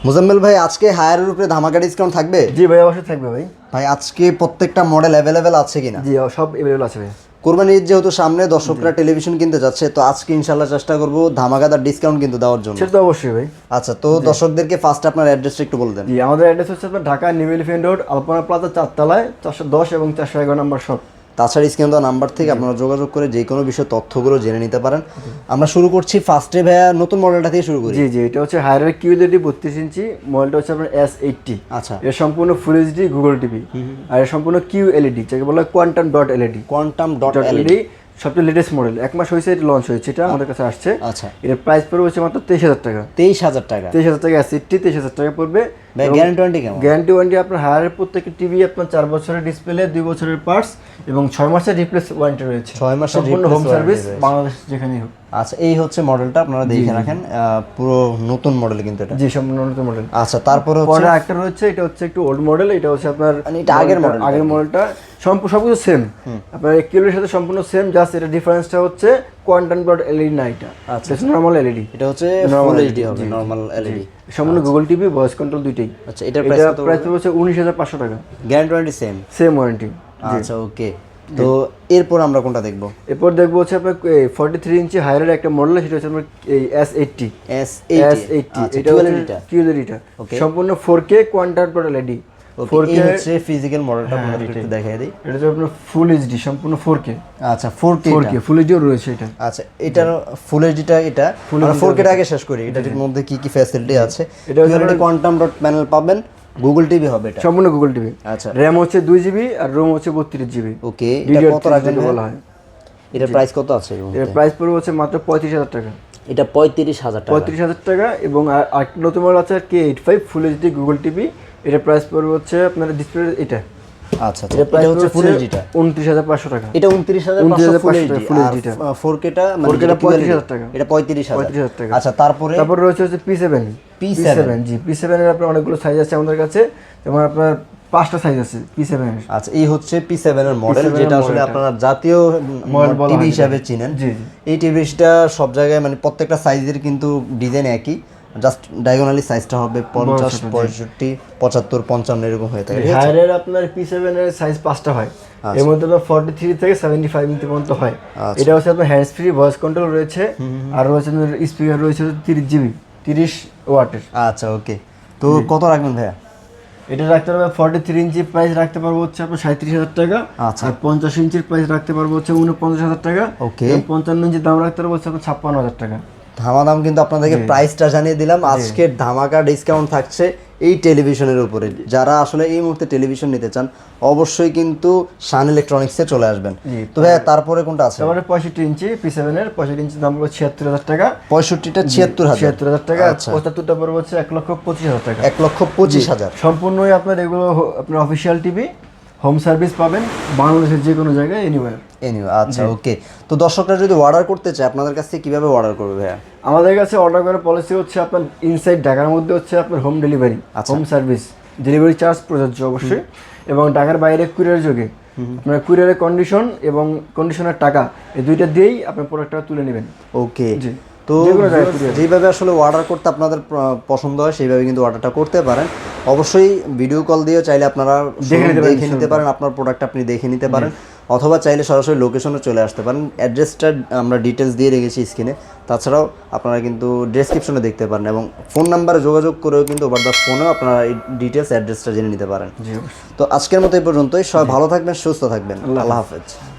মুজাম্মেল ভাই, আজকে হায়ারের উপরে ধামাকা ডিসকাউন্ট থাকবে? জি ভাই, অবশ্যই থাকবে ভাই। ভাই আজকে প্রত্যেকটা মডেল অ্যাভেলেবেল আছে কিনা? জি, সব অ্যাভেলেবল আছে ভাই। কোরবানি ঈদ যেহেতু সামনে, দর্শকরা টেলিভিশন কিনতে যাচ্ছে, তো আজকে ইনশাল্লাহ চেষ্টা করবো ধামাকাদার ডিসকাউন্ট কিন্তু দেওয়ার জন্য। সেটা তো অবশ্যই ভাই। আচ্ছা, তো দর্শকদেরকে ফার্স্ট আপনার অ্যাড্রেসটা একটু বলে দেন। জি, আমাদের অ্যাড্রেস হচ্ছে আপনার ঢাকা নিউ এলিফ্যান্ট রোড, আলপনা প্লাজা 4 তলায় 410 এবং 411 নম্বর শপ। তাছাড়া স্ক্রিনে দেওয়া নাম্বার থেকে আপনারা যোগাযোগ করে যে কোনো বিষয়ে তথ্যগুলো জেনে নিতে পারেন। আমরা শুরু করছি ফার্স্টে ভাইয়া নতুন মডেলটা থেকে শুরু করি। জি জি, এটা হচ্ছে হায়ারের কিউএলইডি 32 ইঞ্চি মডেলটা হচ্ছে আপনার S80। আচ্ছা, এর সম্পূর্ণ ফুল এইচডি গুগল টিভি, আর এর সম্পূর্ণ কিউএলইডি, যাকে বলা হয় quantum dot LED. Quantum dot LED সবচেয়ে লেটেস্ট মডেল, 1 মাস হয়েছে এটা লঞ্চ হয়েছে, এটা আমাদের কাছে আসছে। আচ্ছা, এর প্রাইস পড়বে হচ্ছে মাত্র 23,000 টাকা। 23,000 টাকা। 23,000 টাকা S80, 23,000 টাকা পড়বে। ভাই গ্যারান্টি ওয়ারেন্টি কেমন? গ্যারান্টি ওয়ারেন্টি আপনার হায়ারের প্রত্যেকটি টিভি আপনার 4 বছরের ডিসপ্লে, 2 বছরের পার্টস এবং 6 মাসের রিপ্লেস ওয়ারেন্টি রয়েছে। 6 মাসের সম্পূর্ণ হোম সার্ভিস, বাংলাদেশ যেখানেই হোক। আচ্ছা, এই হচ্ছে মডেলটা, আপনারা দেখে রাখেন, পুরো নতুন মডেল কিন্তু এটা। জি, সম্পূর্ণ নতুন মডেল। আচ্ছা, তারপরে পরে একটা রয়েছে, এটা হচ্ছে একটু ওল্ড মডেল, এটা হচ্ছে আপনার মানে এটা আগের মডেলটা সবকিছু সেম, আপনার কিলোর সাথে সম্পূর্ণ সেম, জাস্ট এটা ডিফারেন্সটা হচ্ছে কোয়ান্টাম ডট এলইডি না, এটা আচ্ছা নরমাল এলইডি, এটা হচ্ছে ফুল এইচডি হবে, নরমাল এলইডি, সম্পূর্ণ গুগল টিভি, ভয়েস কন্ট্রোল দুইটাই। আচ্ছা, এটার প্রাইস কত? প্রাইস হচ্ছে 19,500 টাকা। Guarantee warranty same warranty. আচ্ছা, ওকে। তো এরপর আমরা কোনটা দেখবো? এরপর দেখবো হচ্ছে আপনার 43 ইঞ্চি হায়ারের একটা মডেল, সেটা হচ্ছে আপনার এই S80। এটা হচ্ছে কিউএলইডিটা, সম্পূর্ণ 4K quantum dot LED. 4K হচ্ছে ফিজিক্যাল মডেলটা, আপনাদের একটু দেখাই দেই। এটা হচ্ছে আপনার ফুল এইচডি, সম্পূর্ণ 4K। আচ্ছা, 4K ফুল এইচডিও রয়েছে এটা। আচ্ছা, এটার ফুল এইচডিটা, এটা আমরা 4K টা আগে শেষ করি। এটার মধ্যে কি কি ফ্যাসিলিটি আছে? এটা হচ্ছে কোয়ান্টাম ডট প্যানেল পাবেন, গুগল টিভি হবে এটা, সম্পূর্ণ গুগল টিভি। আচ্ছা, র‍্যাম হচ্ছে 2 জিবি আর রোম হচ্ছে 32 জিবি। ওকে, এটা কত রাখবেন বলা হয়? এটার প্রাইস কত আছে? এর প্রাইস পড়বে হচ্ছে মাত্র 35,000 টাকা। এটা 35,000 টাকা। 35,000 টাকা। এবং আর নতুন মডেল আছে K85 full HD Google TV, এটা প্রাইস পড়বে হচ্ছে আপনার ডিসপ্লে এটা। আচ্ছা, এটা হচ্ছে ফুল এইচডিটা 29,500 টাকা। এটা 29,500 ফুল এইচডি। আর 4K টা মানে 35,000 টাকা। এটা 35,000 টাকা। আচ্ছা, তারপর রয়েছে হচ্ছে P7। জি, P7 এর আপনার অনেকগুলো সাইজ আছে আমাদের কাছে, যেমন আপনার 5টা সাইজ আছে P7 এর। আচ্ছা, এই হচ্ছে P7 এর মডেল, যেটা আসলে আপনারা জাতীয় টিভি হিসেবে চিনেন। এই টিভিটা সব জায়গায় মানে প্রত্যেকটা সাইজের কিন্তু ডিজাইন একই, জাস্ট ডায়াগোনালি সাইজটা হবে 50, 65, 75, 55 এরকম হয়ে থাকে। হায়ারের আপনার P7 এর সাইজ 5টা হয়, এর মধ্যে 43 থেকে 75 ইঞ্চি পর্যন্ত হয়। এটা হচ্ছে আপনার হ্যান্ডস ফ্রি, ভয়েস কন্ট্রোল রয়েছে, আর রয়েছে স্পিকার রয়েছে 30 জিবি, 30 ওয়াটের। আচ্ছা, ওকে। তো কত রাখবেন ভাইয়া? এটা রাখতে পারবো 43 ইঞ্চি প্রাইস রাখতে পারবো হচ্ছে আপনার 37,000 টাকা। আচ্ছা, আর 50 ইঞ্চির প্রাইস রাখতে পারবো হচ্ছে 49,000 টাকা। ওকে। 55 ইঞ্চির দাম রাখতে পারবো হচ্ছে আপনার 56,000 টাকা। ধামাদাম কিন্তু আপনাদেরকে প্রাইসটা জানিয়ে দিলাম। আজকের ধামাকা ডিসকাউন্ট থাকছে এই টেলিভিশনের উপরে। যারা আসলে এই মুহূর্তে টেলিভিশন নিতে চান, অবশ্যই কিন্তু শান ইলেকট্রনিক্সে চলে আসবেন। তো ভাইয়া তারপরে কোনটা আছে? তারপরে 65 ইঞ্চি P7 এর 65 ইঞ্চির দাম পড়বে 76,000 টাকা। 65টা 76,000 টাকা। 75টা পড়বে হচ্ছে 1,25,000 টাকা। 1,25,000। সম্পূর্ণই আপনার এগুলো আপনার অফিসিয়াল টিভি, হোম সার্ভিস পাবেন বাংলাদেশের যে কোনো জায়গায়, এনিওয়্যার। আচ্ছা, ওকে। তো দর্শকরা যদি অর্ডার করতে চায় আপনাদের কাছ থেকে কিভাবে অর্ডার করবে ভাইয়া? আমাদের কাছে অর্ডার করার পলিসি হচ্ছে আপনার ইনসাইড ঢাকার মধ্যে হচ্ছে আপনার home delivery, home service, delivery charge প্রযোজ্য অবশ্যই, এবং ঢাকার বাইরে কুরিয়ার যোগে আপনার কুরিয়ারের কন্ডিশন এবং কন্ডিশনের টাকা এই দুইটা দিয়েই আপনার প্রোডাক্টটা তুলে নেবেন। ওকে। তো যেভাবে আসলে অর্ডার করতে আপনাদের পছন্দ হয় সেইভাবে কিন্তু অর্ডারটা করতে পারেন। অবশ্যই ভিডিও কল দিয়ে চাইলে আপনারা দেখে নিতে পারেন, আপনার প্রোডাক্ট আপনি দেখে নিতে পারেন, অথবা চাইলে সরাসরি লোকেশনে চলে আসতে পারেন। অ্যাড্রেসটা আমরা ডিটেলস দিয়ে রেখেছি স্ক্রিনে, তাছাড়াও আপনারা কিন্তু ডেসক্রিপশনে দেখতে পারেন, এবং ফোন নাম্বারে যোগাযোগ করেও কিন্তু ওভার দ্য ফোনেও আপনারা এই ডিটেলস অ্যাড্রেসটা জেনে নিতে পারেন। তো আজকের মতো এই পর্যন্তই। সবাই ভালো থাকবেন, সুস্থ থাকবেন। আল্লাহ হাফেজ।